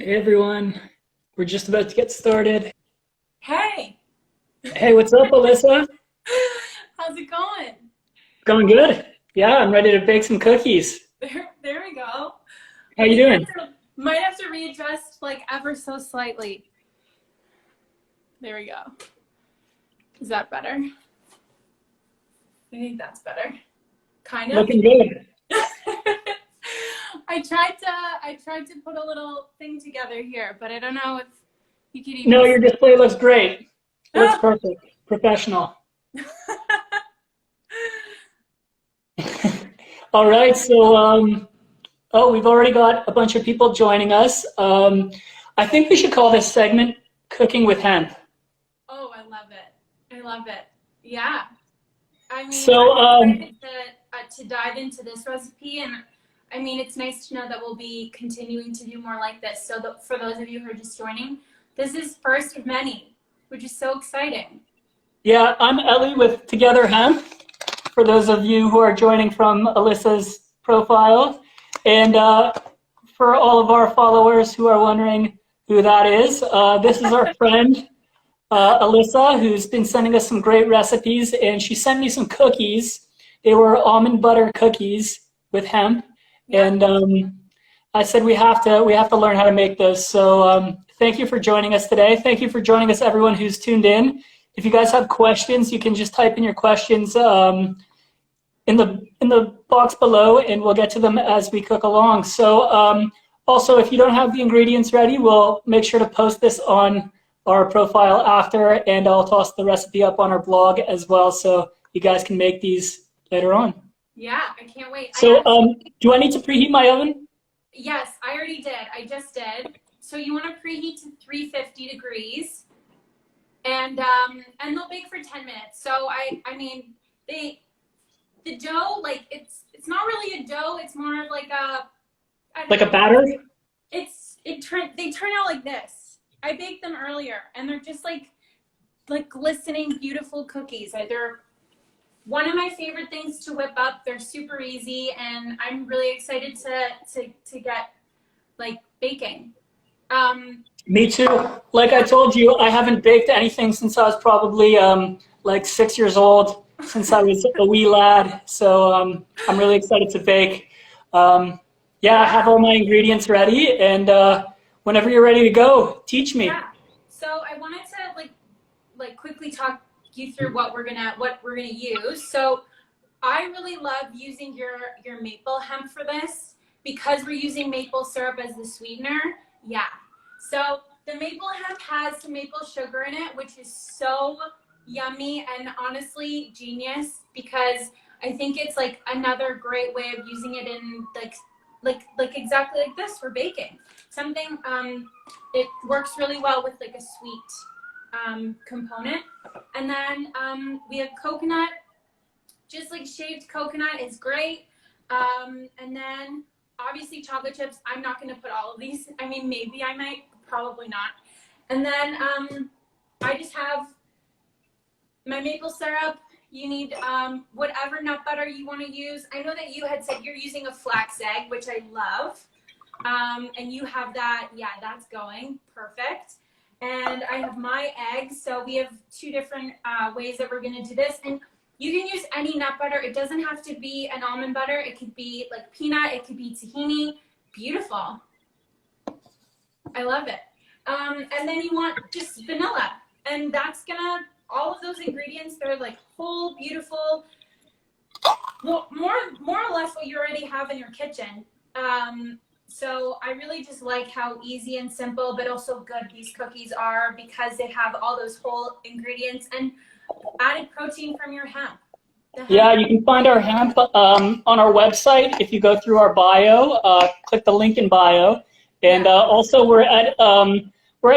Hey everyone, we're just about to get started. Hey, Hey, what's up, Alyssa? how's it going? Going good? Yeah, I'm ready to bake some cookies. There we go. How I you think doing? might have to readjust like ever so slightly. There we go. Is that better? I think that's better. Kind of. Looking good. I tried to put a little thing together here, but I don't know if you could No, even your see. display looks great. It looks perfect. Professional. All right, so we've already got a bunch of people joining us. I think we should call this segment Cooking with Hemp. Oh, I love it. I love it. Yeah. I mean, So, I'm excited to dive into this recipe, and I mean, it's nice to know that we'll be continuing to do more like this. So, for those of you who are just joining, this is first of many, which is so exciting. yeah, I'm Ellie with Together Hemp, for those of you who are joining from Alyssa's profile. And for all of our followers who are wondering who that is, this is our friend Alyssa, who's been sending us some great recipes, and she sent me some cookies. They were almond butter cookies with hemp, Yeah, and I said we have to learn how to make those. So thank you for joining us today. Thank you for joining us, everyone who's tuned in. If you guys have questions, you can just type in your questions in the box below, and we'll get to them as we cook along. So also, if you don't have the ingredients ready, we'll make sure to post this on our profile after, and I'll toss the recipe up on our blog as well, so you guys can make these later on. yeah, I can't wait. So do I need to preheat my oven? Yes, I already did. I just did. So you want to preheat to 350 degrees, and they'll bake for 10 minutes. So I mean, the dough, like it's not really a dough. It's more of like a, I don't Like a know. batter? They turn out like this. I baked them earlier, and they're just like glistening, beautiful cookies. They're one of my favorite things to whip up. They're super easy, and I'm really excited to get like baking. Me too. Like I told you, I haven't baked anything since I was probably like 6 years old, since I was a wee lad. So I'm really excited to bake. Yeah, I have all my ingredients ready, and whenever you're ready to go, teach me. Yeah. So I wanted to like quickly talk you through what we're gonna use. So I really love using your maple hemp for this because we're using maple syrup as the sweetener. Yeah. So the maple hemp has some maple sugar in it, which is so yummy and honestly genius because I think it's like another great way of using it in like exactly like this for baking. Something it works really well with like a sweet component. And then we have coconut, just like shaved coconut is great. And then obviously chocolate chips. I'm not going to put all of these. I mean, maybe I might, probably not. And then I just have my maple syrup. You need whatever nut butter you want to use. I know that you had said you're using a flax egg, which I love. And you have that. Yeah, that's going perfect. And I have my eggs. So we have two different ways that we're going to do this. And you can use any nut butter. It doesn't have to be an almond butter. It could be like peanut. It could be tahini. Beautiful. I love it. And then you want just vanilla. And that's going to, all of those ingredients, they're like whole, beautiful, well, more or less what you already have in your kitchen. So I really just like how easy and simple, but also good these cookies are because they have all those whole ingredients and added protein from your hemp. Yeah, you can find our hemp on our website if you go through our bio. Click the link in bio, and also we're at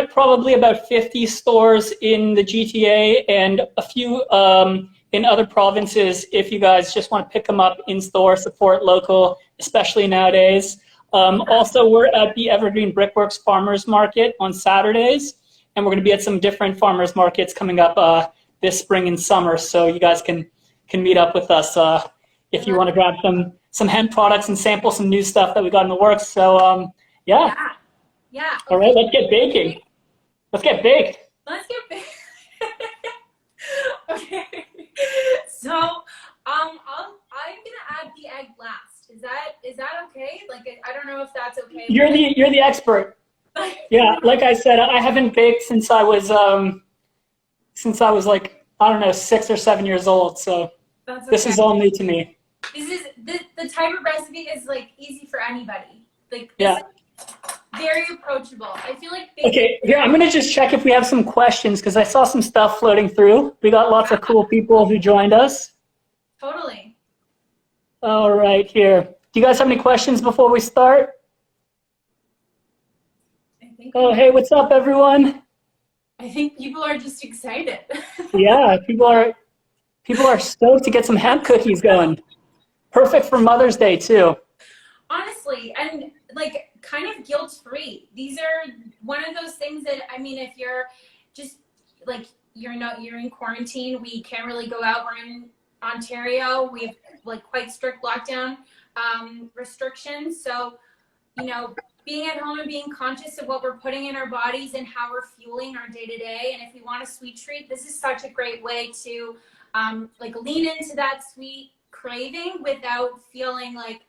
probably about 50 stores in the GTA and a few in other provinces. If you guys just want to pick them up in store, support local, especially nowadays. Also, we're at the Evergreen Brickworks Farmers Market on Saturdays, and we're going to be at some different farmers markets coming up this spring and summer. So you guys can meet up with us if you want to grab some hemp products and sample some new stuff that we got in the works. So yeah. Yeah. All right, let's get baking. Let's get baked. Let's get baked. Okay. So, I'm gonna add the egg last. Is that okay? Like, I don't know if that's okay. You're the expert. Yeah, like I said, I haven't baked since I was like, I don't know, 6 or 7 years old. So That's okay. This is all new to me. This is the type of recipe is like easy for anybody. Like, Yeah. Very approachable. I feel like Okay, here, I'm gonna just check if we have some questions because I saw some stuff floating through. We got lots of cool people who joined us. Totally. All right, here. Do you guys have any questions before we start? Oh, hey, what's up, everyone? I think people are just excited. Yeah, people are stoked to get some hemp cookies going. Perfect for Mother's Day too. Honestly, and like kind of guilt-free. These are one of those things that, I mean, if you're just like you're in quarantine, we can't really go out. We're in Ontario. We have like quite strict lockdown restrictions. So, you know, being at home and being conscious of what we're putting in our bodies and how we're fueling our day-to-day. And if we want a sweet treat, this is such a great way to like lean into that sweet craving without feeling like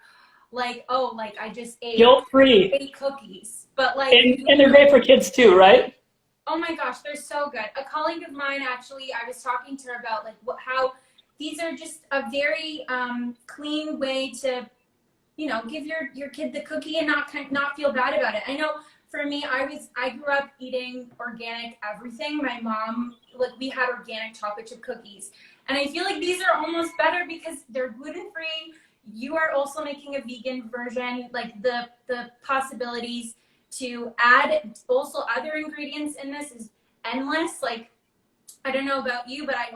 I just ate Guilt-free. 8 cookies. But like, and they're great for kids too, right? Oh my gosh, they're so good. A colleague of mine, actually, I was talking to her about like how these are just a very clean way to, you know, give your kid the cookie and not feel bad about it. I know for me, I grew up eating organic everything. My mom, like, we had organic chocolate chip cookies, and I feel like these are almost better because they're gluten-free. You are also making a vegan version. Like the possibilities to add also other ingredients in this is endless. Like, I don't know about you, but I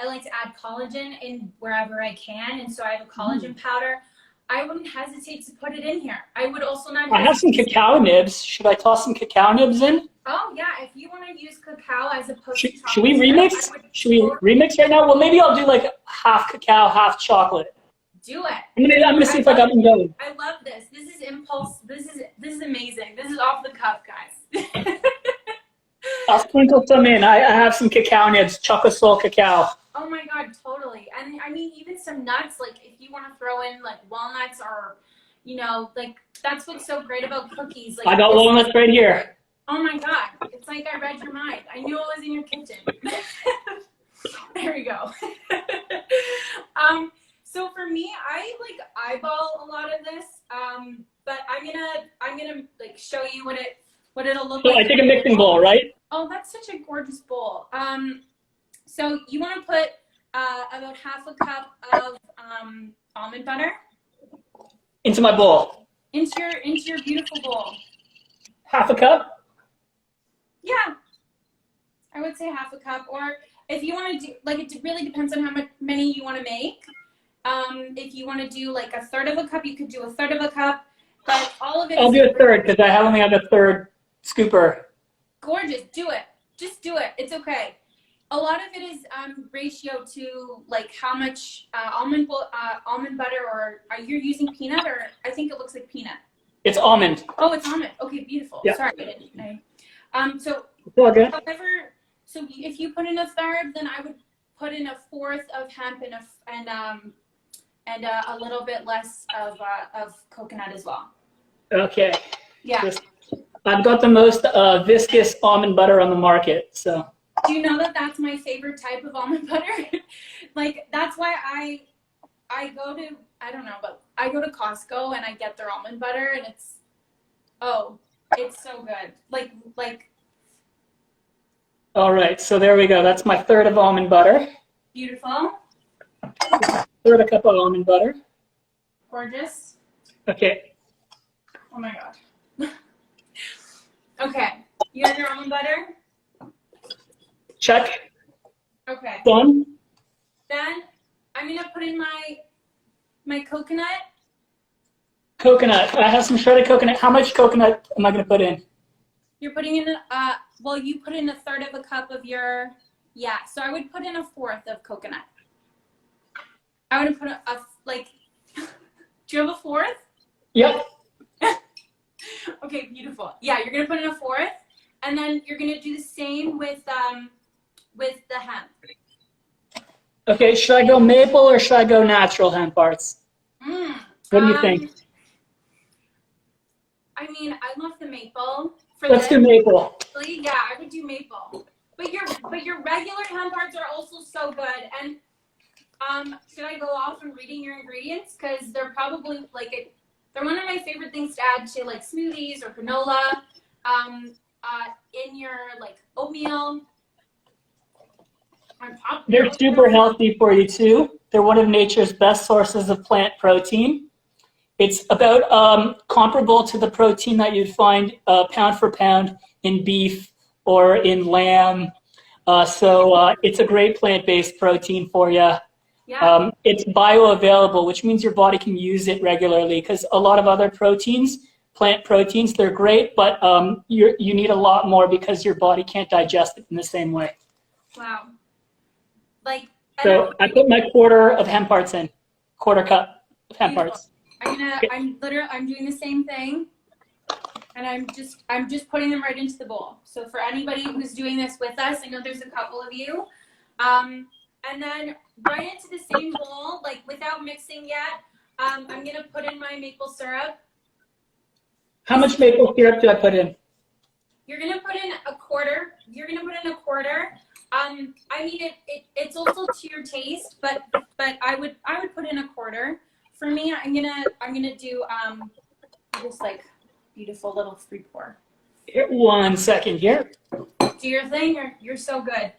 like to add collagen in wherever I can, and so I have a collagen powder. I wouldn't hesitate to put it in here. I would also not. I have some cacao nibs. Should I toss some cacao nibs in? Oh yeah, if you want to use cacao as opposed to chocolate. Should we remix? Should we remix right now? Well, maybe I'll do like half cacao, half chocolate. Do it. I'm gonna see if I got them going. I love this. This is impulse. This is amazing. This is off the cuff, guys. I'll sprinkle some in. I have some cacao nibs, chocolate soul cacao. Oh my god, totally. And I mean, even some nuts, like if you want to throw in like walnuts or, you know, like that's what's so great about cookies. Like, I got walnuts right here. Oh my god, it's like I read your mind. I knew it was in your kitchen. There we go. So for me, I like eyeball a lot of this, but I'm gonna like show you what it'll look like. So I take a mixing bowl, right? Oh, that's such a gorgeous bowl. So you want to put about half a cup of almond butter Into my bowl. into your beautiful bowl. Half a cup? Yeah, I would say half a cup. Or if you want to do, like, it really depends on how many you want to make. If you want to do like a third of a cup, you could do a third of a cup. But all of it. I'll do a third because I only have a third scooper. Gorgeous. Do it. Just do it. It's okay. A lot of it is ratio to like how much almond butter, or are you using peanut, or I think it looks like peanut. It's almond. Oh, it's almond. Okay, beautiful. Yeah. Sorry, I didn't. So it's all good. However, so if you put in a third, then I would put in a fourth of hemp and a little bit less of coconut as well. Okay. Yeah. I've got the most viscous almond butter on the market, so. Do you know that that's my favorite type of almond butter? Like, that's why I go to, I don't know, but I go to Costco and I get their almond butter, and it's so good. Like. All right, so there we go. That's my third of almond butter. Beautiful. Third a cup of almond butter. Gorgeous. Okay. Oh my god. Okay. You have your almond butter? Check. Okay. Done. Then I'm gonna put in my coconut. Coconut. I have some shredded coconut. How much coconut am I gonna put in? You're putting in well, you put in a third of a cup of your, yeah. So I would put in a fourth of coconut. I would put like. Do you have a fourth? Yep. Okay, beautiful. Yeah, you're gonna put in a fourth, and then you're gonna do the same with the hemp. Okay, should I go maple or should I go natural hemp parts? What do you think? I mean, I love the maple. Let's do maple. Yeah, I would do maple. But your regular hemp parts are also so good. And should I go off and reading your ingredients? Because they're probably they're one of my favorite things to add to like smoothies or granola. In your like oatmeal. They're super healthy for you too. They're one of nature's best sources of plant protein. It's about comparable to the protein that you'd find pound for pound in beef or in lamb. So it's a great plant-based protein for you. Yeah. It's bioavailable, which means your body can use it regularly, because a lot of other proteins, plant proteins, they're great, but you need a lot more because your body can't digest it in the same way. Wow. So I put my quarter of hemp parts in, quarter cup of hemp parts. I'm doing the same thing, and I'm just putting them right into the bowl. So for anybody who's doing this with us, I know there's a couple of you, and then right into the same bowl, like without mixing yet, I'm gonna put in my maple syrup. How much maple syrup do I put in? You're gonna put in a quarter. I mean, it's also to your taste, but I would put in a quarter. For me, I'm gonna do just like beautiful little free pour. 1 second here. Do your thing. You're so good.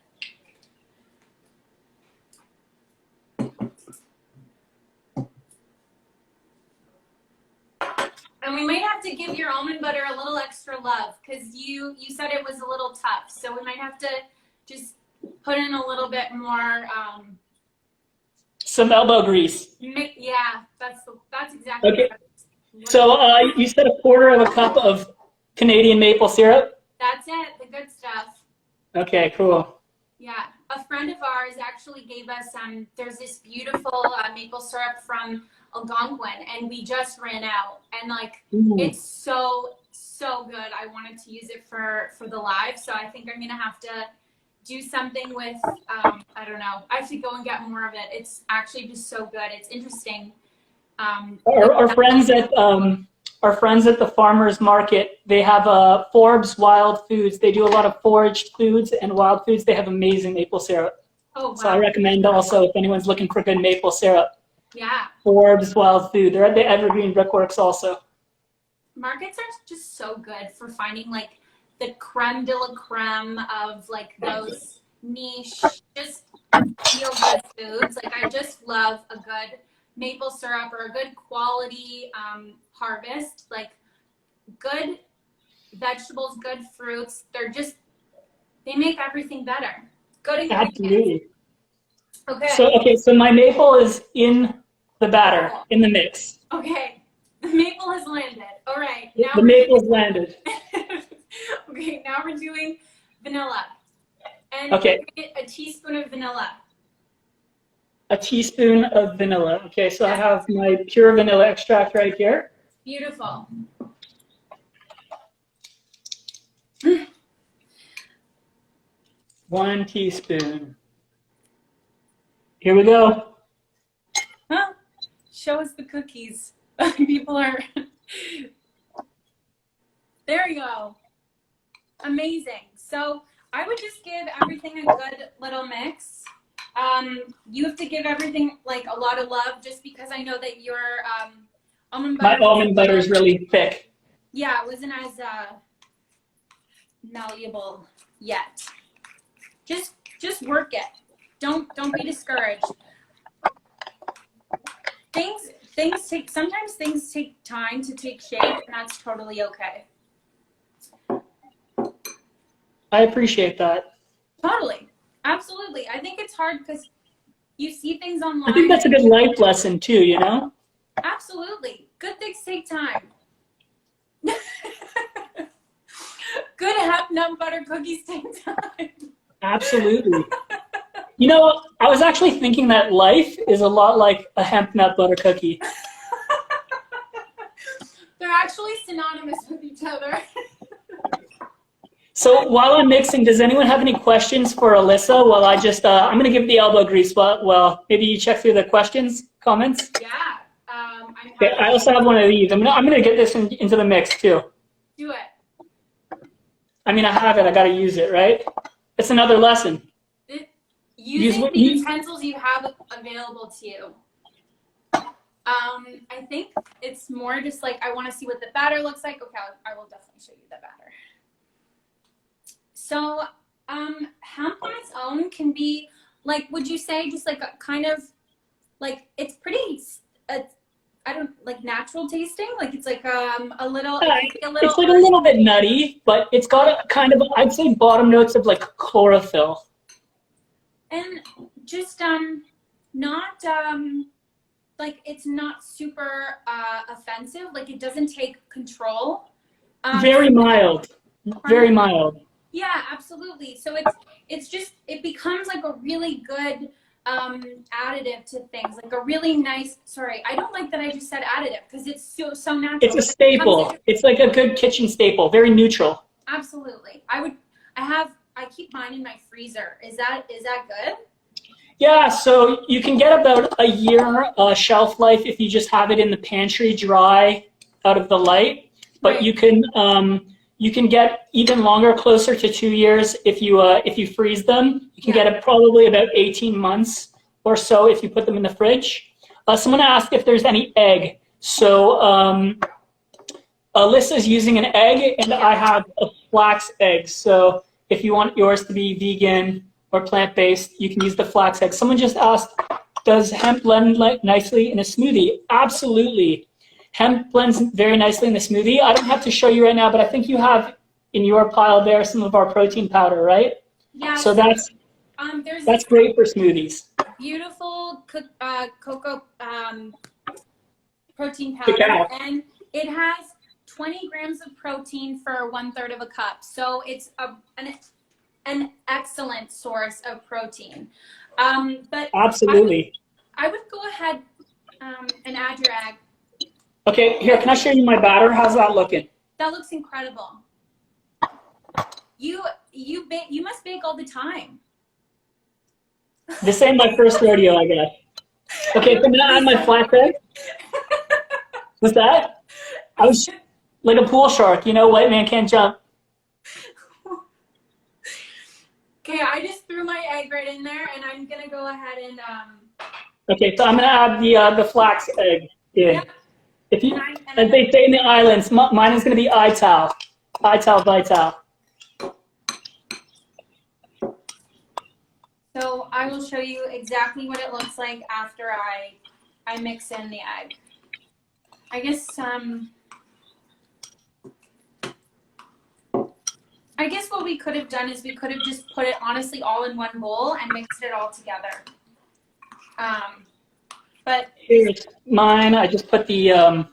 And we might have to give your almond butter a little extra love, because you said it was a little tough. So we might have to just put in a little bit more. Some elbow grease. Yeah, that's exactly okay. What so you said a quarter of a cup of Canadian maple syrup? That's it, the good stuff. Okay, cool. Yeah, a friend of ours actually gave us, there's this beautiful maple syrup from Algonquin, and we just ran out. And it's so good. I wanted to use it for the live, so I think I'm going to have to do something with, I don't know. I have to go and get more of it. It's actually just so good. It's interesting. Our friends at the farmers market, they have Forbes Wild Foods. They do a lot of foraged foods and wild foods. They have amazing maple syrup. Oh, wow. So I recommend also, if anyone's looking for good maple syrup, yeah, Forbes Wild Food. They're at the Evergreen Brickworks also. Markets are just so good for finding the creme de la creme of those niche, just feel good foods. I just love a good maple syrup or a good quality harvest, good vegetables, good fruits. They make everything better. Good ingredients. Absolutely. Okay. So my maple is in the batter, in the mix. Okay. The maple has landed. All right. Now the maple has landed. Okay, now we're doing vanilla. And okay. A teaspoon of vanilla. A teaspoon of vanilla. Okay, so I have my pure vanilla extract right here. Beautiful. 1 teaspoon. Here we go. Huh? Show us the cookies. People are... There you go. Amazing. So I would just give everything a good little mix. You have to give everything a lot of love, just because I know that your almond butter. My almond butter is really thick. Yeah, it wasn't as malleable yet. Just work it. Don't be discouraged. Sometimes things take time to take shape, and that's totally okay. I appreciate that. Totally. Absolutely. I think it's hard because you see things online. I think that's a good life lesson too, you know? Absolutely. Good things take time. Good hemp nut butter cookies take time. Absolutely. You know, I was actually thinking that life is a lot like a hemp nut butter cookie. They're actually synonymous with each other. So while I'm mixing, does anyone have any questions for Alyssa? Well, I'm going to give the elbow grease. Well, maybe you check through the questions, comments. Yeah. Okay, I also have one of these. I'm gonna get this into the mix too. Do it. I mean, I have it. I gotta use it, right? It's another lesson. Using the utensils you have available to you. I think it's more just like, I want to see what the batter looks like. Okay, I will definitely show you the batter. So, hemp on its own can be like, would you say just like a kind of like, it's pretty, I don't like natural tasting. Like it's like a little. It's like a little bit nutty, but it's got a kind of, I'd say, bottom notes of like chlorophyll. And just not like it's not super offensive. Like it doesn't take control. Very mild. Very mild. Yeah, absolutely. So it's just, it becomes like a really good additive to things, like a really nice, sorry, I don't like that I just said additive because it's so natural. It's a staple. It's like a good kitchen staple, very neutral. Absolutely. I keep mine in my freezer. Is that good? Yeah, so you can get about a year shelf life if you just have it in the pantry dry out of the light, but right. You can get even longer, closer to 2 years if you freeze them. You can get it probably about 18 months or so if you put them in the fridge. Someone asked if there's any egg. So Alyssa's using an egg, and I have a flax egg. So if you want yours to be vegan or plant-based, you can use the flax egg. Someone just asked, does hemp blend nicely in a smoothie? Absolutely. Hemp blends very nicely in the smoothie. I don't have to show you right now, but I think you have in your pile there some of our protein powder, right? Yeah. So that's great for smoothies. Beautiful cocoa protein powder, and it has 20 grams of protein for 1/3 of a cup. So it's an excellent source of protein. But absolutely. I would go ahead and add your egg. Okay, here, can I show you my batter? How's that looking? That looks incredible. You must bake all the time. This ain't my first rodeo, I guess. Okay, so I'm gonna add my flax egg. What's that? I was like a pool shark, you know, white man can't jump. Okay, I just threw my egg right in there, and I'm gonna go ahead and Okay, so I'm gonna add the flax egg in. Yep. If you, as they say in the islands, mine is gonna be ital, vital. So I will show you exactly what it looks like after I mix in the egg. I guess what we could have done is we could have just put it honestly all in one bowl and mixed it all together. But here's mine. I just put the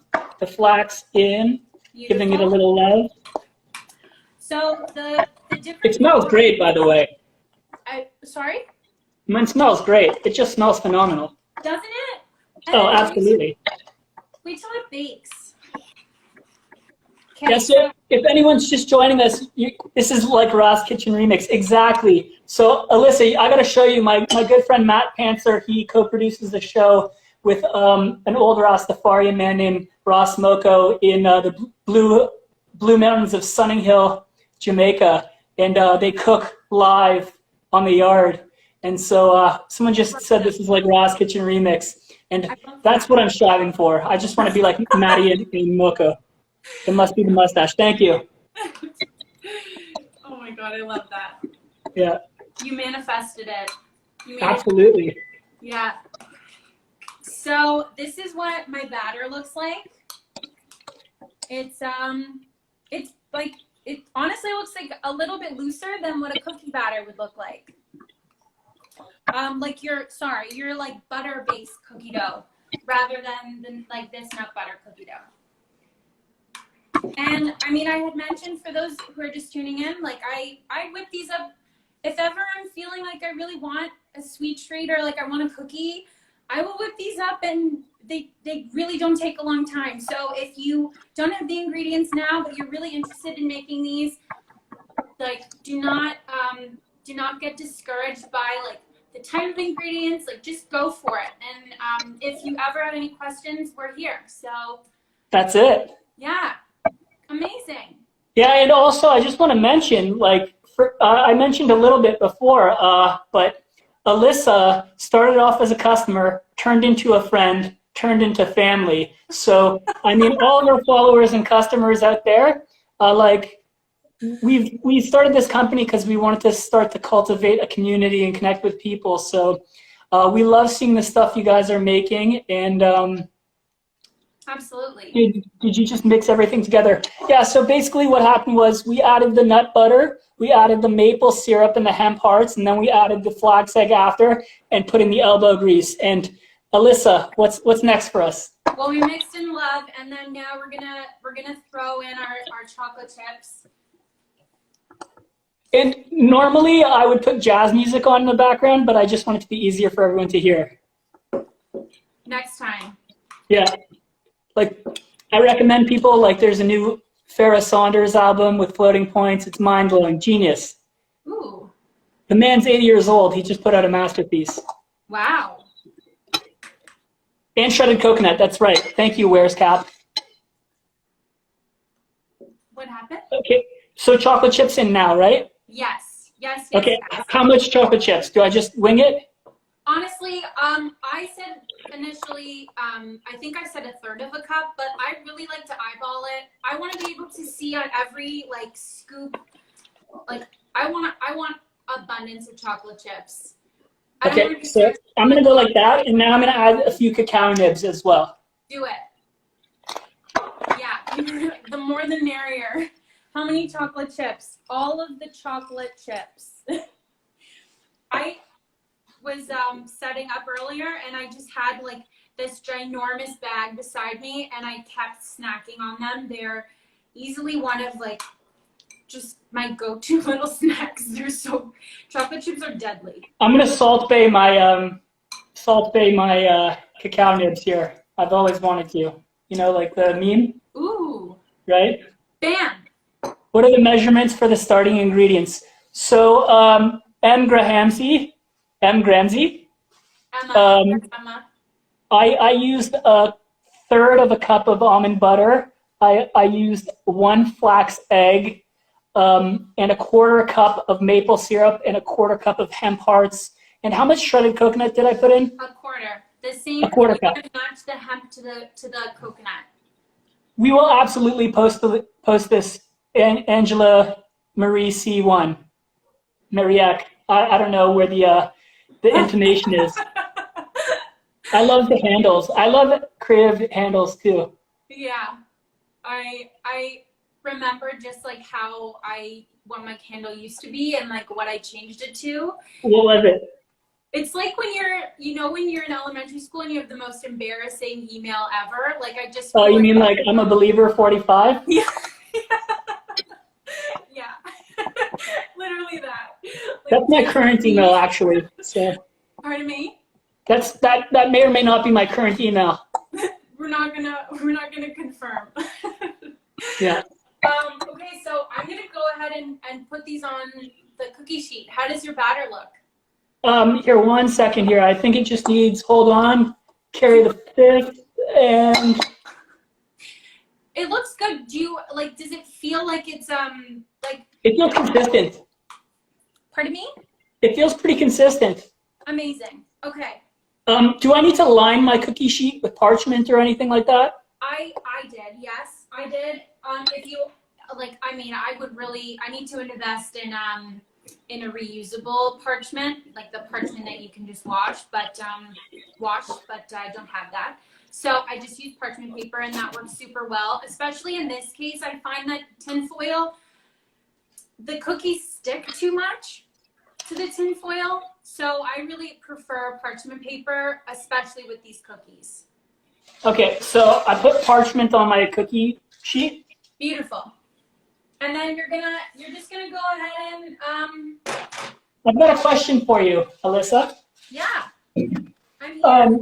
flax in, beautiful. Giving it a little love. So the different. It smells great, by the way. Sorry? Mine smells great. It just smells phenomenal. Doesn't it? Oh, absolutely. Wait till it bakes. Okay, yeah, so if anyone's just joining us, this is like Ra's Kitchen Remix. Exactly. So, Alyssa, I got to show you my good friend Matt Panther. He co-produces a show with an old Rastafarian man named Ross Moko in the Blue Mountains of Sunning Hill, Jamaica. And they cook live on the yard. And so someone just said this is like Ra's Kitchen Remix. And that's what I'm striving for. I just want to be like Maddie and Moko. It must be the mustache. Thank you. Oh my God, I love that. Yeah. You manifested it. Absolutely. Yeah. So this is what my batter looks like. It's like, it honestly looks like a little bit looser than what a cookie batter would look like. Like your like butter-based cookie dough rather than like this nut butter cookie dough. And I mean, I had mentioned for those who are just tuning in, like I whip these up if ever I'm feeling like I really want a sweet treat or like I want a cookie. I will whip these up, and they really don't take a long time. So if you don't have the ingredients now, but you're really interested in making these, like, do not get discouraged by like the type of ingredients. Like, just go for it. And if you ever have any questions, we're here. So That's it. yeah, amazing. Yeah, and also I just want to mention, like, I mentioned a little bit before, but Alyssa started off as a customer, turned into a friend, turned into family. So, I mean, all of our followers and customers out there, like, we started this company because we wanted to start to cultivate a community and connect with people. So, we love seeing the stuff you guys are making, and Absolutely. did you just mix everything together? Yeah, so basically what happened was we added the nut butter, we added the maple syrup and the hemp hearts, and then we added the flax egg after and put in the elbow grease. And Alyssa, what's next for us? Well, we mixed in love, and then now we're gonna throw in our chocolate chips. And normally I would put jazz music on in the background, but I just want it to be easier for everyone to hear. Next time. Yeah. Like, I recommend people, like, there's a new Farrah Saunders album with Floating Points. It's mind-blowing. Genius. Ooh. The man's 80 years old. He just put out a masterpiece. Wow. And shredded coconut. That's right. Thank you, Wears Cap. What happened? Okay. So chocolate chips in now, right? Yes. Yes. Okay. Yes. How much chocolate chips? Do I just wing it? Honestly, I said initially, I think I said a third of a cup, but I really like to eyeball it. I want to be able to see on every like scoop. Like, I want abundance of chocolate chips. Okay, so I'm gonna go like that, and now I'm gonna add a few cacao nibs as well. Do it. Yeah, the more the merrier. How many chocolate chips? All of the chocolate chips. I was setting up earlier, and I just had like this ginormous bag beside me, and I kept snacking on them. They're easily one of like just my go-to little snacks. Chocolate chips are deadly. I'm gonna Salt Bay my cacao nibs here. I've always wanted to. You know, like the meme. Ooh. Right. Bam. What are the measurements for the starting ingredients? So M. Gramsci. Emma. I used a third of a cup of almond butter. I used 1 flax egg, and a quarter cup of maple syrup and a quarter cup of hemp hearts. And how much shredded coconut did I put in? A quarter. The same. A quarter cup. Match the hemp to the coconut. We will absolutely post this. Angela Marie C1. Mariak. I don't know where the intonation is. I love the handles. I love creative handles too. Yeah. I remember just like how what my handle used to be and like what I changed it to. What was it? It's like when you're in elementary school and you have the most embarrassing email ever. Like I just. Oh, you mean like I'm a believer 45? Yeah. Yeah. Literally that. Like, that's my current email, actually. So. Pardon me? That may or may not be my current email. We're not gonna confirm. Yeah. Okay, so I'm gonna go ahead and put these on the cookie sheet. How does your batter look? Here, 1 second here. I think it just needs, hold on, carry the 5th, and. It looks good. Does it feel like it's, like. It feels consistent. Pardon me? It feels pretty consistent. Amazing. Okay. Do I need to line my cookie sheet with parchment or anything like that? I did, yes. I did. If you, like, I mean, I need to invest in a reusable parchment, like the parchment that you can just wash, but I don't have that. So I just use parchment paper, and that works super well. Especially in this case, I find that tinfoil, the cookies stick too much to the tinfoil. So I really prefer parchment paper, especially with these cookies. Okay, so I put parchment on my cookie sheet. Beautiful. And then you're just gonna go ahead and I've got a question for you, Alyssa. Yeah. I'm here.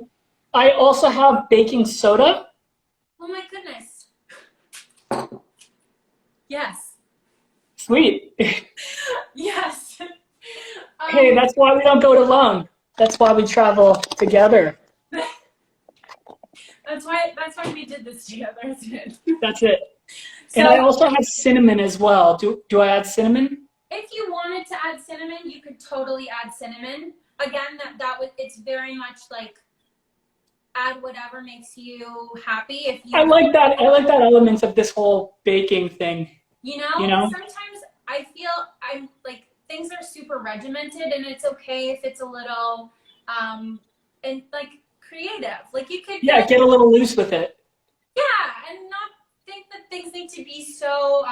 I also have baking soda. Oh my goodness. Yes. Sweet. Yes. Hey, that's why we don't go it alone. That's why we travel together. That's why we did this together, isn't it? That's it. And I So also have cinnamon as well. Do I add cinnamon? if you wanted to add cinnamon, you could totally add cinnamon. Again, that would, it's very much like add whatever makes you happy. If you I like that. I like that element of this whole baking thing. You know, You know? sometimes I feel I'm like things are super regimented, and it's okay if it's a little and like creative. Like you could Yeah, get a little loose with it. yeah, and not think that things need to be so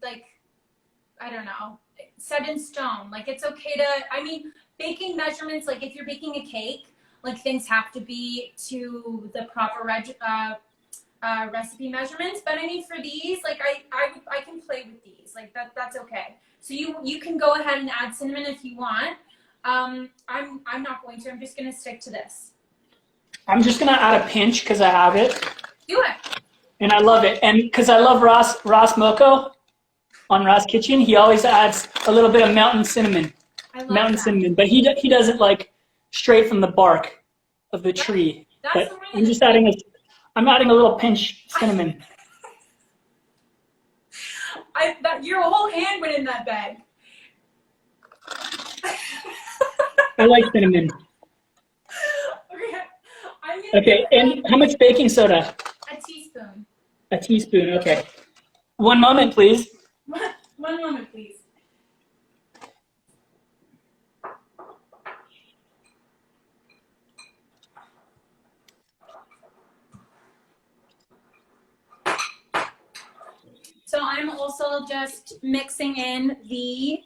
like I don't know, set in stone. Like it's okay to I mean, baking measurements, like if you're baking a cake, like things have to be to the proper recipe measurements. But I mean, for these, like I can play with these. Like that's okay. So you can go ahead and add cinnamon if you want. I'm not going to. I'm just gonna stick to this. I'm just gonna add a pinch because I have it, Do it. and I love it. And because I love Ross Moko on Ross Kitchen, he always adds a little bit of mountain cinnamon. I love Mountain that. cinnamon, but he does it like straight from the bark of the tree. That's But the way I'm just adding a little pinch cinnamon. Your whole hand went in that bag. I like cinnamon. Okay, and how much baking soda? A teaspoon. A teaspoon, okay. One moment, please. One moment, please. So I'm also just mixing in the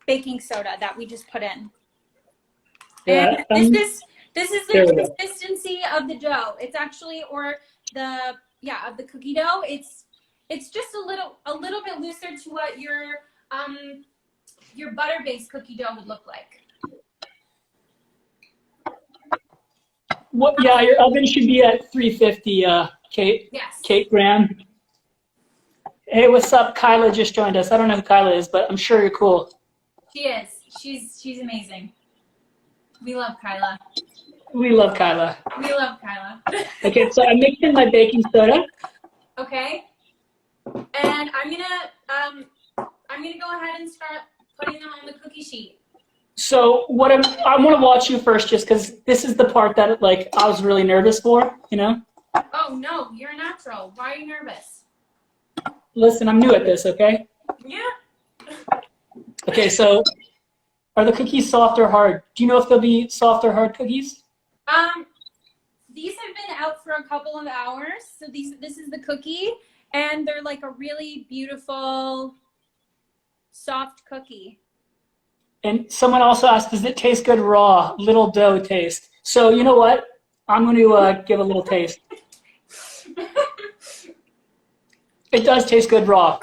baking soda that we just put in. Yeah, And this is there we the go. consistency of the dough. It's actually of the cookie dough. It's just a little bit looser to what your butter-based cookie dough would look like. What? Yeah, your oven should be at 350. Kate. Yes. Kate Graham. Hey, what's up? Kyla just joined us. I don't know who Kyla is, but I'm sure you're cool. She is. She's amazing. We love Kyla. We love Kyla. We love Kyla. Okay, so I'm mixing my baking soda. Okay. And I'm gonna go ahead and start putting them on the cookie sheet. So I want to watch you first, just because this is the part that like I was really nervous for. You know. Oh no, you're a natural. Why are you nervous? Listen, I'm new at this. Okay. Yeah. Okay, so are the cookies soft or hard? Do you know if they'll be soft or hard cookies? These have been out for a couple of hours. So this is the cookie, and they're like a really beautiful, soft cookie. And someone also asked, does it taste good raw? Little dough taste. So you know what? I'm going to give a little taste. It does taste good raw.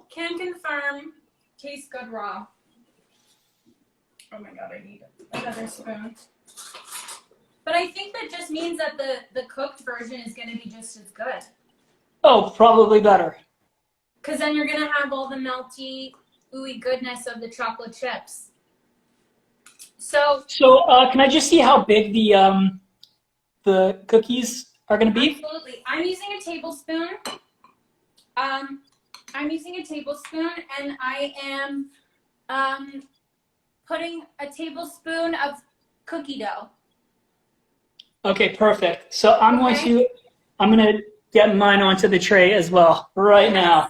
Can confirm, tastes good raw. Oh my god, I need another spoon. But I think that just means that the cooked version is going to be just as good. Oh, probably better. Because then you're going to have all the melty, ooey goodness of the chocolate chips. So can I just see how big the cookies are going to be? absolutely. I'm using a tablespoon. And I am putting a tablespoon of cookie dough. Okay, perfect. So I'm going to get mine onto the tray as well right now.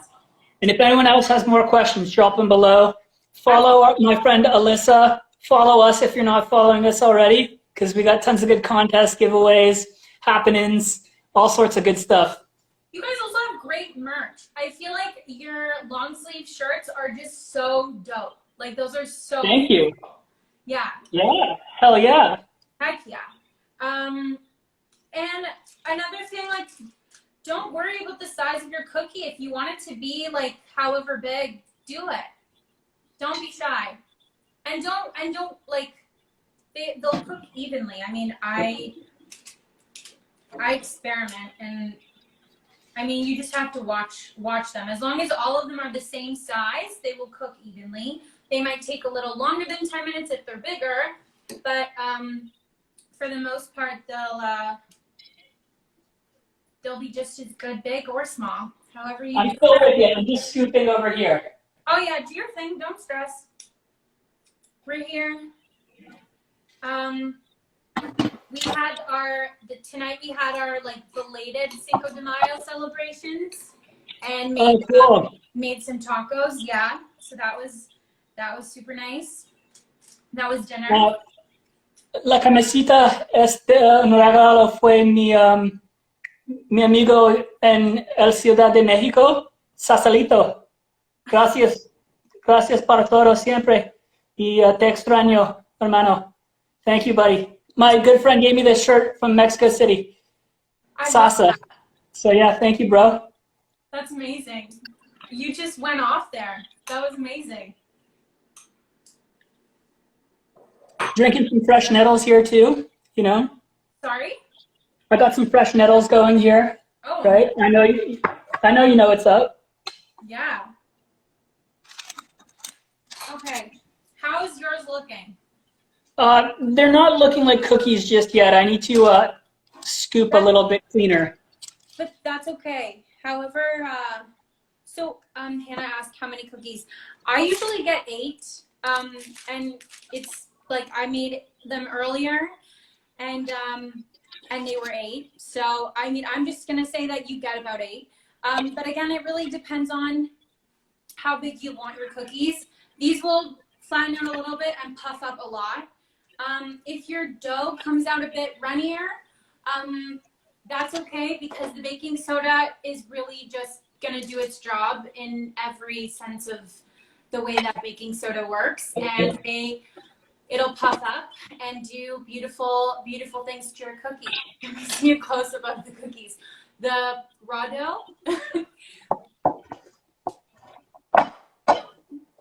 And if anyone else has more questions, drop them below. Follow my friend Alyssa. Follow us if you're not following us already, because we got tons of good contests, giveaways, happenings, all sorts of good stuff. You guys also have great merch. I feel like your long sleeve shirts are just so dope. Like those are so Thank you. Yeah. Yeah. Hell yeah. Heck yeah. And another thing, like, don't worry about the size of your cookie. If you want it to be like however big, do it. Don't be shy. And don't like they'll cook evenly. I mean, I experiment, and I mean, you just have to watch them. As long as all of them are the same size, they will cook evenly. They might take a little longer than 10 minutes if they're bigger, but for the most part, they'll be just as good, big or small, however you. I'm still with you. I'm just scooping over here. Oh yeah, do your thing. Don't stress. Right here. Tonight we had our like belated Cinco de Mayo celebrations, and made some tacos. Yeah, so that was super nice. That was dinner. La camisita, un regalo fue mi amigo en el Ciudad de México, Sasalito. Gracias para todo siempre. Y te extraño, hermano. Thank you, buddy. My good friend gave me this shirt from Mexico City. Sasa. So yeah, thank you, bro. That's amazing. You just went off there. That was amazing. Drinking some fresh nettles here too, you know? Sorry? I got some fresh nettles going here. Oh. Right? I know you know what's up. Yeah. Okay. How is yours looking? They're not looking like cookies just yet. I need to scoop a little bit cleaner. But that's okay. However, Hannah asked how many cookies. I usually get 8, and it's like I made them earlier, and they were 8. So I mean, I'm just gonna say that you get about 8. But again, it really depends on how big you want your cookies. These will flatten out a little bit and puff up a lot. If your dough comes out a bit runnier, that's okay, because the baking soda is really just gonna do its job in every sense of the way that baking soda works, and it'll puff up and do beautiful, beautiful things to your cookie. Let me see a close up of the cookies. The raw dough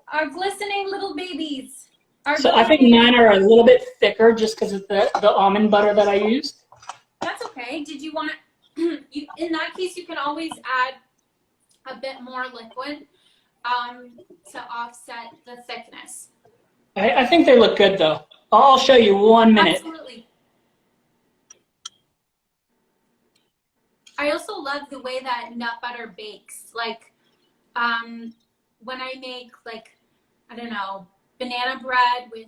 are glistening little babies. So I think mine are a little bit thicker just because of the almond butter that I used. That's okay. Did you want to, in that case, you can always add a bit more liquid to offset the thickness. I think they look good though. I'll show you 1 minute. Absolutely. I also love the way that nut butter bakes. Like when I make, like, I don't know, banana bread with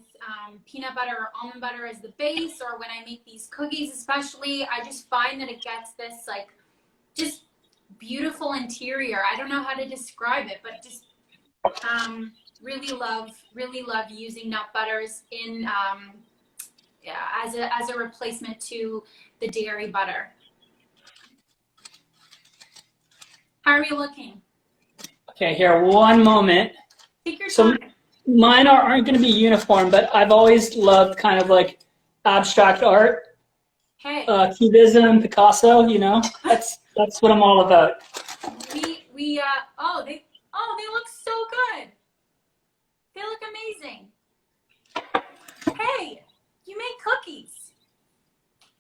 peanut butter or almond butter as the base, or when I make these cookies especially, I just find that it gets this like just beautiful interior. I don't know how to describe it, but just really love using nut butters in as a replacement to the dairy butter. How are you looking? Okay, here, 1 moment. Take your time. Mine aren't going to be uniform, but I've always loved kind of like abstract art. Hey. Cubism, Picasso, you know, that's what I'm all about. They look so good. They look amazing. Hey, you made cookies.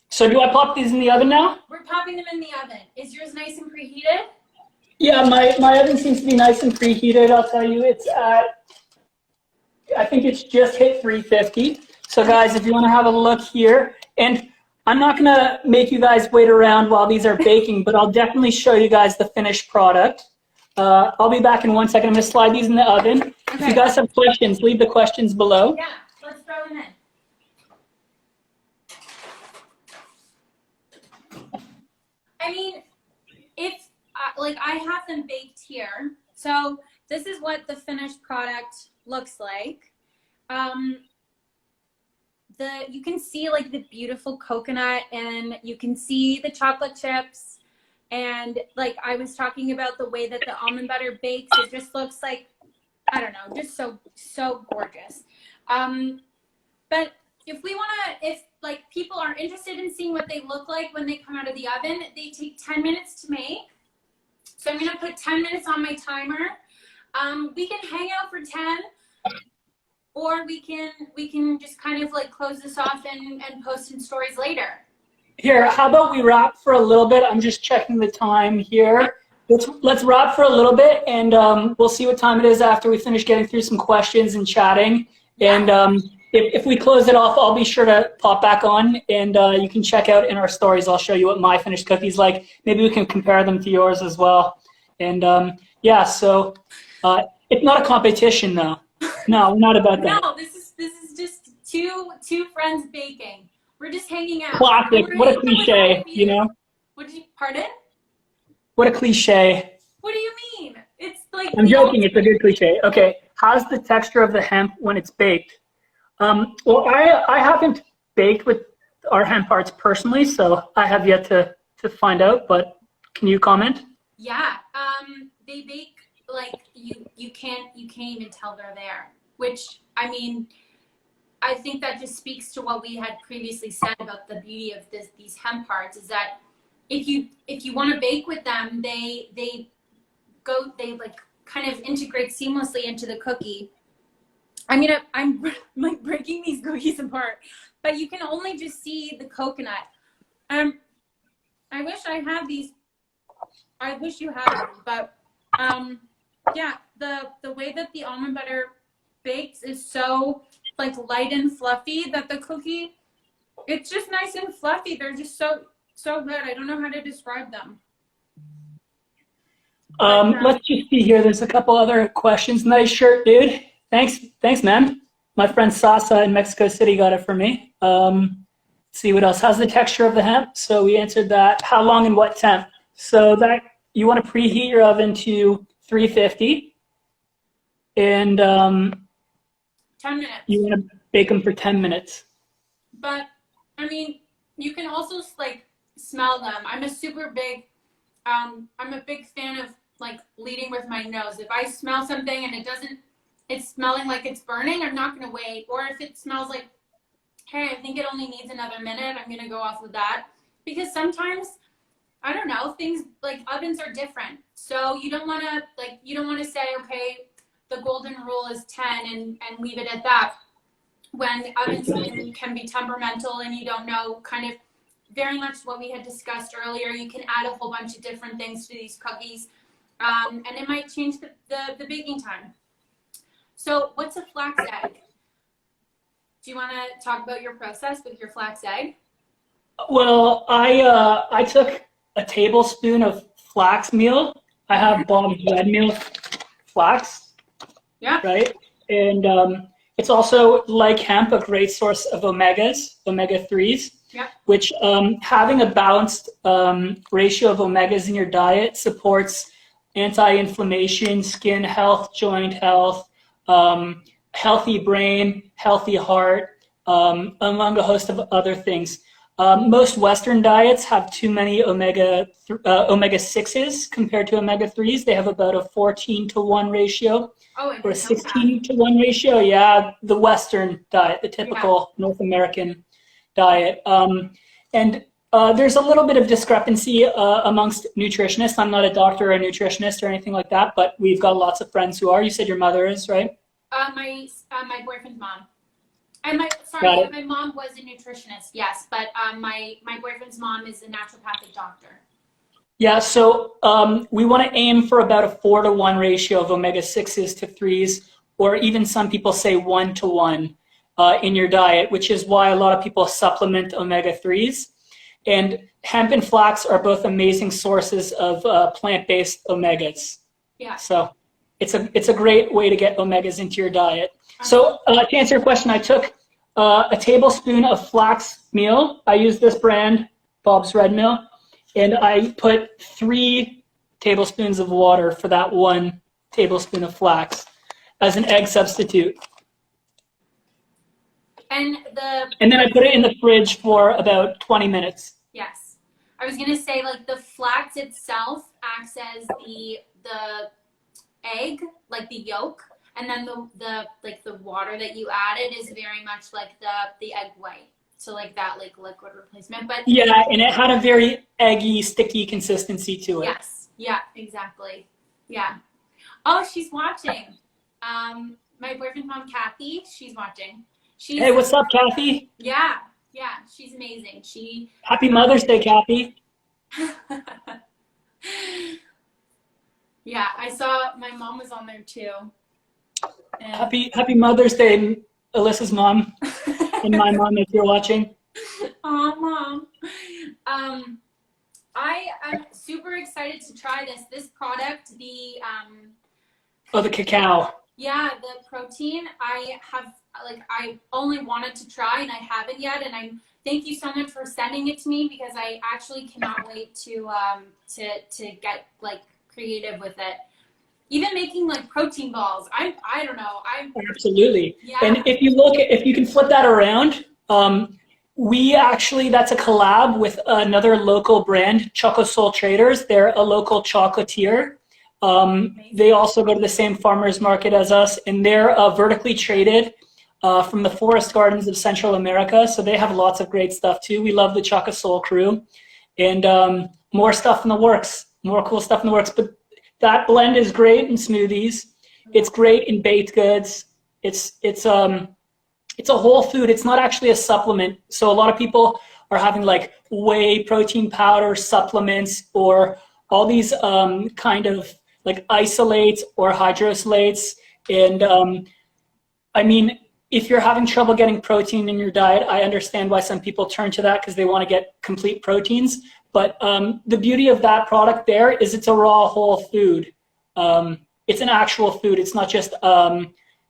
So do I pop these in the oven now? We're popping them in the oven. Is yours nice and preheated? Yeah, my oven seems to be nice and preheated. I'll tell you, it's at, I think it's just hit 350. So guys, if you want to have a look here, and I'm not going to make you guys wait around while these are baking, but I'll definitely show you guys the finished product. I'll be back in 1 second. I'm going to slide these in the oven. Okay. If you guys have questions, leave the questions below. Yeah, let's throw them in. I mean, it's like I have them baked here. So this is what the finished product looks like. You can see like the beautiful coconut, and you can see the chocolate chips, and like I was talking about the way that the almond butter bakes, it just looks like, I don't know, just so gorgeous. But if like people are interested in seeing what they look like when they come out of the oven, they take 10 minutes to make. So I'm gonna put 10 minutes on my timer. We can hang out for 10, or we can just kind of like close this off and post in stories later. Here, how about we wrap for a little bit? I'm just checking the time here. Let's wrap for a little bit, and we'll see what time it is after we finish getting through some questions and chatting. And if we close it off, I'll be sure to pop back on, and you can check out in our stories. I'll show you what my finished cookie's like. Maybe we can compare them to yours as well. And yeah, so it's not a competition, though. No, not about that. No, this is just two friends baking. We're just hanging out. Classic. What a cliche, you know? Pardon? What a cliche. What do you mean? It's like I'm joking. It's a good cliche. Okay. How's the texture of the hemp when it's baked? Well, I haven't baked with our hemp hearts personally, so I have yet to find out. But can you comment? Yeah. They bake like you can't even tell they're there. Which, I mean, I think that just speaks to what we had previously said about the beauty of these hemp hearts, is that if you want to bake with them, they like kind of integrate seamlessly into the cookie. I mean, I'm like breaking these cookies apart, but you can only just see the coconut. I wish I had these. I wish you had them, but yeah, the way that the almond butter bakes is so like light and fluffy that the cookie, it's just nice and fluffy. They're just so good. I don't know how to describe them. Let's just see here. There's a couple other questions. Nice shirt, dude. Thanks, man. My friend Sasa in Mexico City got it for me. Let's see what else. How's the texture of the hemp? So we answered that. How long and what temp? So that you want to preheat your oven to 350, and 10 minutes. you want to bake them for 10 minutes. But I mean, you can also like smell them. I'm a big fan of like leading with my nose. If I smell something and it's smelling like it's burning, I'm not going to wait. Or if it smells like, hey, I think it only needs another minute, I'm going to go off with that. Because sometimes, I don't know, things like ovens are different. So you don't want to say, okay, the golden rule is 10 and leave it at that. When ovens can be temperamental and you don't know, kind of very much what we had discussed earlier, you can add a whole bunch of different things to these cookies, and it might change the baking time. So what's a flax egg? Do you want to talk about your process with your flax egg? Well, I took a tablespoon of flax meal. I have Bob's red meal flax. Yeah. Right? And it's also, like hemp, a great source of omegas, omega-3s, yeah. Which having a balanced ratio of omegas in your diet supports anti-inflammation, skin health, joint health, healthy brain, healthy heart, among a host of other things. Most Western diets have too many omega-6s compared to omega-3s. They have about a 14-to-1 ratio. Or a 16-to-1 ratio. Yeah, the Western diet, the typical North American diet. And there's a little bit of discrepancy amongst nutritionists. I'm not a doctor or a nutritionist or anything like that, but we've got lots of friends who are. You said your mother is, right? My boyfriend's mom. And my mom was a nutritionist, yes, but my boyfriend's mom is a naturopathic doctor. Yeah, so we want to aim for about a 4-to-1 ratio of omega-6s to 3s, or even some people say 1-to-1 in your diet, which is why a lot of people supplement omega-3s. And hemp and flax are both amazing sources of plant-based omegas. Yeah. So it's a great way to get omegas into your diet. So to answer your question, I took a tablespoon of flax meal. I use this brand, Bob's Red Mill. And I put 3 tablespoons of water for that 1 tablespoon of flax as an egg substitute. And then I put it in the fridge for about 20 minutes. Yes. I was going to say, like, the flax itself acts as the egg, like the yolk, and then the water that you added is very much like the egg white. So like that, like liquid replacement, but yeah, and it had a very eggy, sticky consistency to it. Yes, yeah, exactly, yeah. Oh, she's watching. my boyfriend's mom, Kathy, she's watching. Hey, what's up, Kathy? Yeah, she's amazing. Happy Mother's Day, Kathy. Yeah, I saw my mom was on there too. And Happy Mother's Day, Alyssa's mom and my mom, if you're watching. oh, Mom. I am super excited to try this product, The cacao. yeah, the protein. I only wanted to try and I haven't yet, and thank you so much for sending it to me, because I actually cannot wait to get like creative with it. Even making like protein balls. I don't know. Absolutely. Yeah. And if you can flip that around, that's a collab with another local brand, Choco Soul Traders. They're a local chocolatier. They also go to the same farmers market as us, and they're vertically traded from the forest gardens of Central America. So they have lots of great stuff too. We love the Choco Soul crew, and more stuff in the works, more cool stuff in the works. But that blend is great in smoothies. It's great in baked goods. It's a whole food. It's not actually a supplement. So a lot of people are having like whey protein powder supplements or all these kind of like isolates or hydrosylates. And I mean, if you're having trouble getting protein in your diet, I understand why some people turn to that because they want to get complete proteins. But the beauty of that product there is it's a raw whole food. It's an actual food. It's not just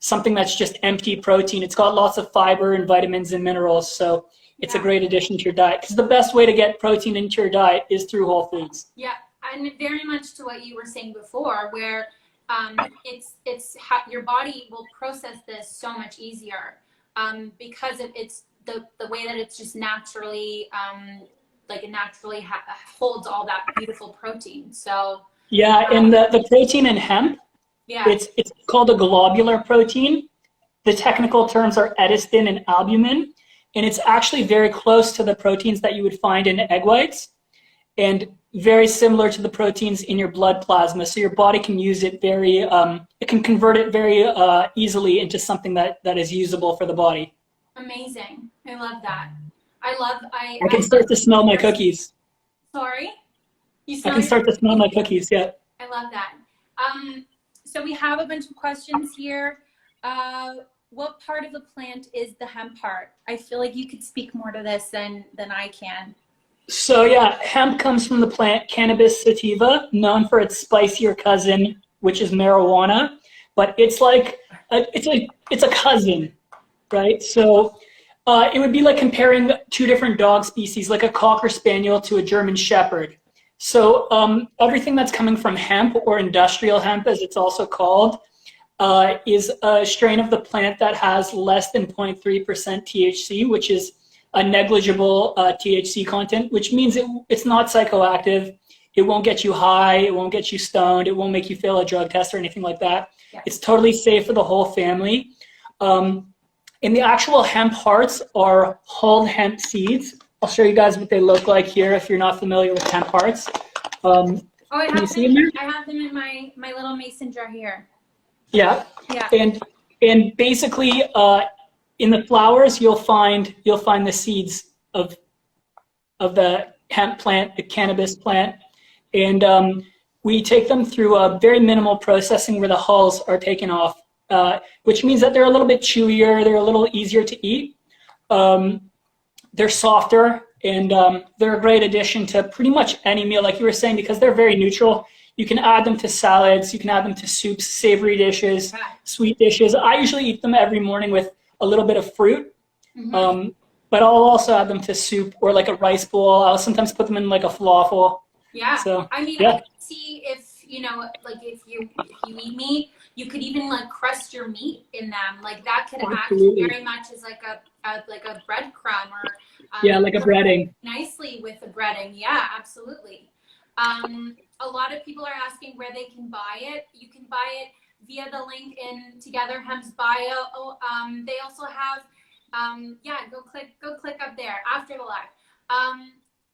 something that's just empty protein. It's got lots of fiber and vitamins and minerals. So it's a great addition to your diet, because the best way to get protein into your diet is through whole foods. Yeah, and very much to what you were saying before, where it's how your body will process this so much easier because it's the way that it's just naturally it naturally holds all that beautiful protein. So yeah, and the protein in hemp, it's called a globular protein. The technical terms are edestin and albumin, and it's actually very close to the proteins that you would find in egg whites, and very similar to the proteins in your blood plasma. So your body can use it it can convert it very easily into something that is usable for the body. Amazing. I love that. I can start to smell my cookies. Sorry? I can start to smell my cookies, yeah. I love that. So we have a bunch of questions here. What part of the plant is the hemp part? I feel like you could speak more to this than I can. So yeah, hemp comes from the plant Cannabis sativa, known for its spicier cousin, which is marijuana. But it's like it's a cousin, right? So it would be like comparing two different dog species, like a Cocker Spaniel to a German Shepherd. So everything that's coming from hemp, or industrial hemp as it's also called, is a strain of the plant that has less than 0.3% THC, which is a negligible THC content, which means it's not psychoactive. It won't get you high. It won't get you stoned. It won't make you fail a drug test or anything like that. Yeah. It's totally safe for the whole family. And the actual hemp hearts are hulled hemp seeds. I'll show you guys what they look like here if you're not familiar with hemp hearts. Can you see them there? I have them in my little mason jar here. Yeah. Yeah. And basically, in the flowers, you'll find the seeds of the hemp plant, the cannabis plant, and we take them through a very minimal processing where the hulls are taken off, which means that they're a little bit chewier, they're a little easier to eat, they're softer, and they're a great addition to pretty much any meal, like you were saying, because they're very neutral. You can add them to salads, you can add them to soups, savory dishes, sweet dishes. I usually eat them every morning with a little bit of fruit, but I'll also add them to soup or like a rice bowl. I'll sometimes put them in like a falafel. Yeah. So, I mean, I can see if if you eat meat, you could even like crust your meat in them. Like that could act very much as like a breadcrumb or like a breading. Nicely with a breading. Yeah, absolutely. A lot of people are asking where they can buy it. You can buy it via the link in Together Hemp's bio. They also have, go click up there after the live.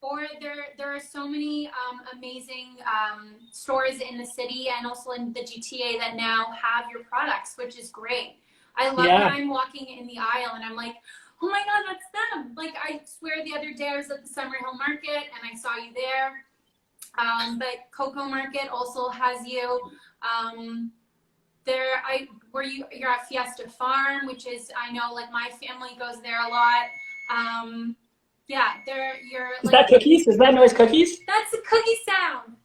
Or there are so many amazing stores in the city and also in the GTA that now have your products, which is great. I love when I'm walking in the aisle and I'm like, oh my God, that's them. Like, I swear the other day I was at the Summerhill Market and I saw you there. But Coco Market also has you. You're at Fiesta Farm, which is, I know, like, my family goes there a lot. Yeah, you're like. Is that cookies? Is that noise cookies? That's a cookie sound.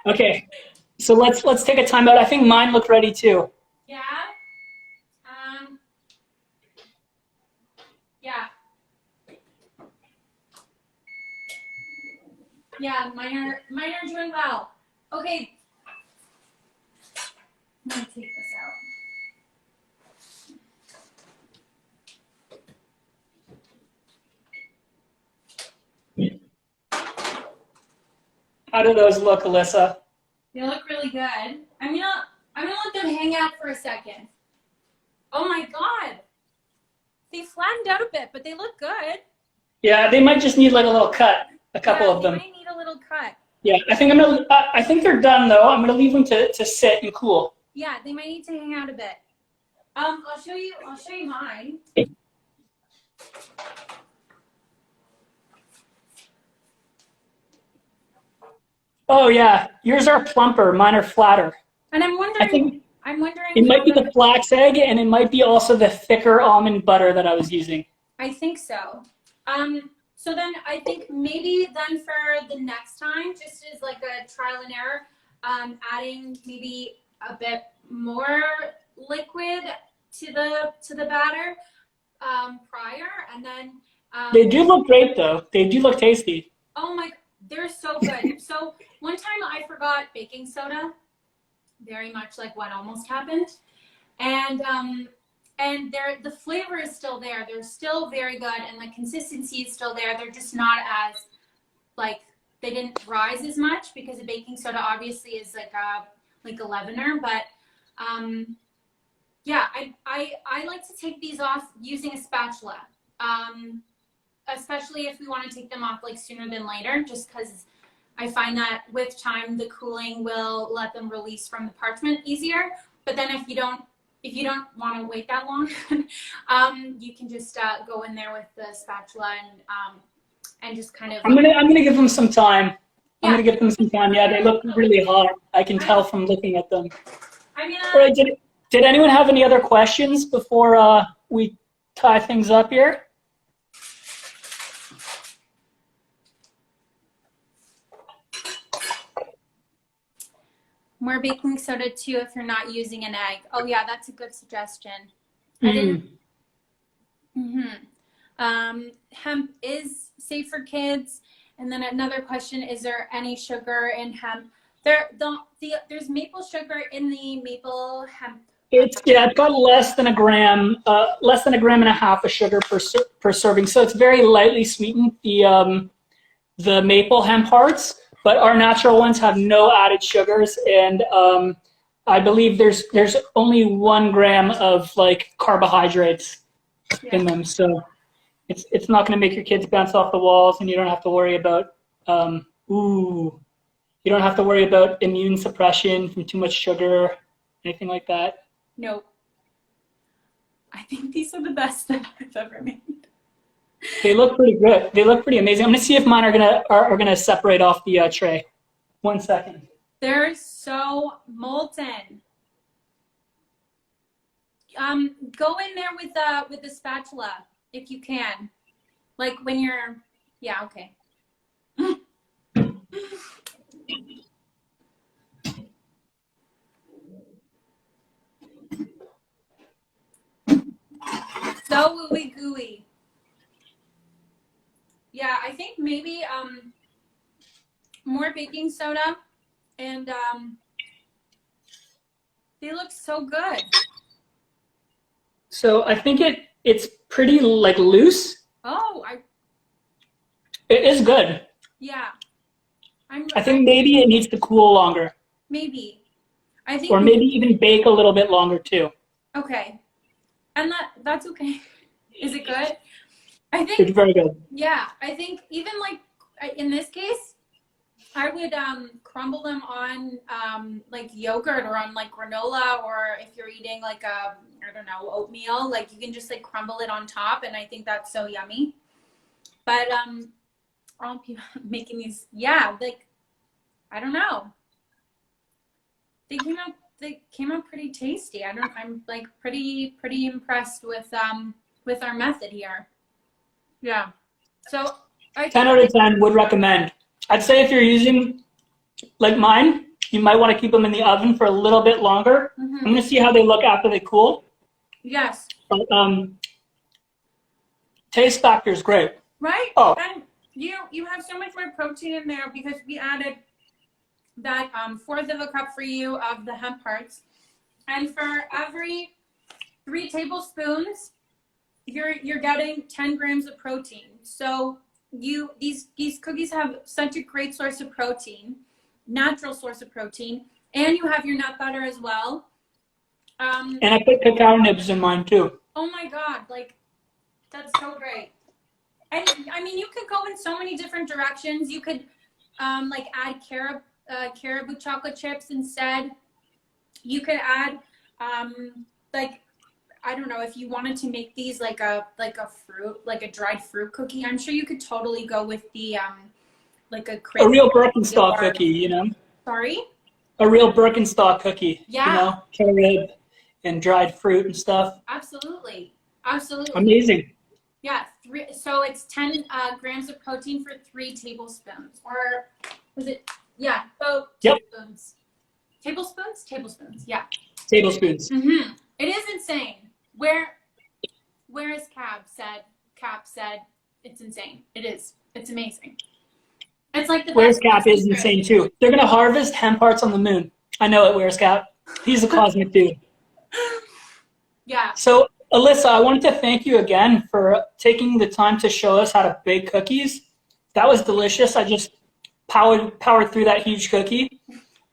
Okay, so let's take a timeout. I think mine look ready too. Yeah. Yeah. Yeah, mine are doing well. Okay. Let me take this out. How do those look, Alyssa? They look really good. I'm gonna let them hang out for a second. Oh my God. They flattened out a bit, but they look good. Yeah, they might just need like a little cut. A couple of them. They might need a little cut. Yeah, I think they're done though. I'm gonna leave them to sit and cool. Yeah, they might need to hang out a bit. I'll show you mine. Oh yeah, yours are plumper, mine are flatter. And I'm wondering it might be the flax egg, and it might be also the thicker almond butter that I was using. I think so. So then I think maybe then for the next time, just as like a trial and error, adding maybe a bit more liquid to the batter prior, and then they do look great though. They do look tasty. Oh my, they're so good. So one time I forgot baking soda, very much like what almost happened, and the flavor is still there. They're still very good, and the consistency is still there. They're just not as, like, they didn't rise as much because the baking soda obviously is like a leavener. But yeah, I like to take these off using a spatula, especially if we want to take them off like sooner than later, just because I find that with time the cooling will let them release from the parchment easier. But then if you don't want to wait that long, you can just go in there with the spatula and just kind of. I'm gonna give them some time. I'm gonna give them some time. Yeah, they look really hot. I can tell from looking at them. All right, did anyone have any other questions before we tie things up here? More baking soda too if you're not using an egg. Oh yeah, that's a good suggestion. I didn't. Hemp is safe for kids. And then another question: is there any sugar in hemp? There's maple sugar in the maple hemp. It's got less than a gram and a half of sugar per serving. So it's very lightly sweetened. The maple hemp hearts. But our natural ones have no added sugars, and I believe there's only 1 gram of like carbohydrates in them. So it's not going to make your kids bounce off the walls, and you don't have to worry about you don't have to worry about immune suppression from too much sugar, anything like that. Nope. I think these are the best that I've ever made. They look pretty good. They look pretty amazing. I'm gonna see if mine are gonna separate off the tray. 1 second. They're so molten. Go in there with the spatula if you can. Like when you're, yeah, okay. So ooey gooey. Yeah, I think maybe more baking soda, and they look so good. So I think it's pretty like loose. Oh, it is good. Yeah. I think maybe it needs to cool longer. Maybe. I think. Or maybe even bake a little bit longer too. Okay. And that's okay. Is it good? I think it's very good. Yeah, I think even like in this case, I would crumble them on like yogurt or on like granola, or if you're eating like a, I don't know, oatmeal, like you can just like crumble it on top, and I think that's so yummy. But all people making these, yeah, like I don't know. They came out pretty tasty. I'm like pretty impressed with our method here. Yeah. So 10 out of 10 would recommend. I'd say if you're using like mine, you might want to keep them in the oven for a little bit longer. Mm-hmm. I'm gonna see how they look after they cool. Yes. But taste factor is great. Right. Oh. And you have so much more protein in there because we added that fourth of a cup for you of the hemp hearts, and for every 3 tablespoons, you're getting 10 grams of protein. So these cookies have such a great source of protein, natural source of protein, and you have your nut butter as well. And I put cacao nibs in mine too. Oh my God, like that's so great. And I mean, you could go in so many different directions. You could like add caribou chocolate chips instead. You could add like, I don't know, if you wanted to make these like a fruit, like a dried fruit cookie, I'm sure you could totally go with the like a real Birkenstock cookie, you know. Sorry? A real Birkenstock cookie. Yeah. You know, carob and dried fruit and stuff. Absolutely. Absolutely. Amazing. Yeah, so it's 10 grams of protein for 3 tablespoons. Or was it? Yeah, so tablespoons. Tablespoons? Tablespoons, yeah. Tablespoons. Mm-hmm. It is insane. Where is Cap said it's insane. It is. It's amazing. It's like the Where's best Cap is insane too. They're gonna harvest hemp hearts on the moon. I know it. Where's Cap? He's a cosmic dude. Yeah. So Alyssa, I wanted to thank you again for taking the time to show us how to bake cookies. That was delicious. I just powered through that huge cookie.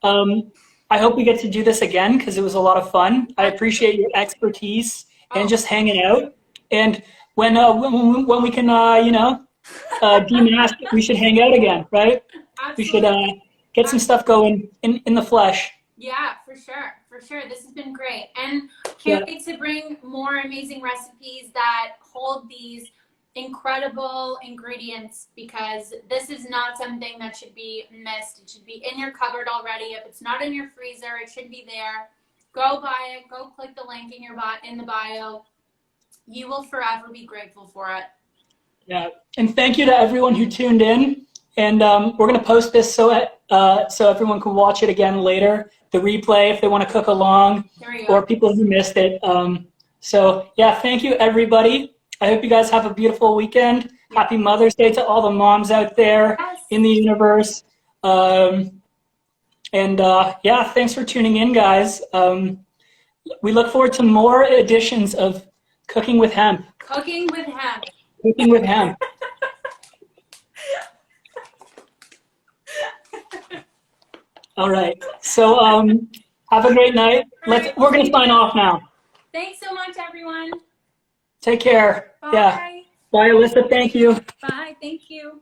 I hope we get to do this again because it was a lot of fun. I appreciate your expertise and just hanging out. And when we can, demask, we should hang out again, right? Absolutely. We should get some stuff going in the flesh. Yeah, for sure. For sure. This has been great. And can't wait to bring more amazing recipes that hold these incredible ingredients, because this is not something that should be missed. It should be in your cupboard already. If it's not in your freezer, it should be there. Go buy it. Go click the link in the bio. You will forever be grateful for it. Yeah, and thank you to everyone who tuned in. And we're going to post this so everyone can watch it again later, the replay if they want to cook along, or people who missed it. So yeah, thank you everybody. I hope you guys have a beautiful weekend. Happy Mother's Day to all the moms out there in the universe. Yeah, thanks for tuning in, guys. We look forward to more editions of Cooking with Hemp. Cooking with Hemp. Cooking with Hemp. All right. So have a great night. We're going to sign off now. Thanks so much, everyone. Take care. Bye. Yeah. Bye, Alyssa. Thank you. Bye. Thank you.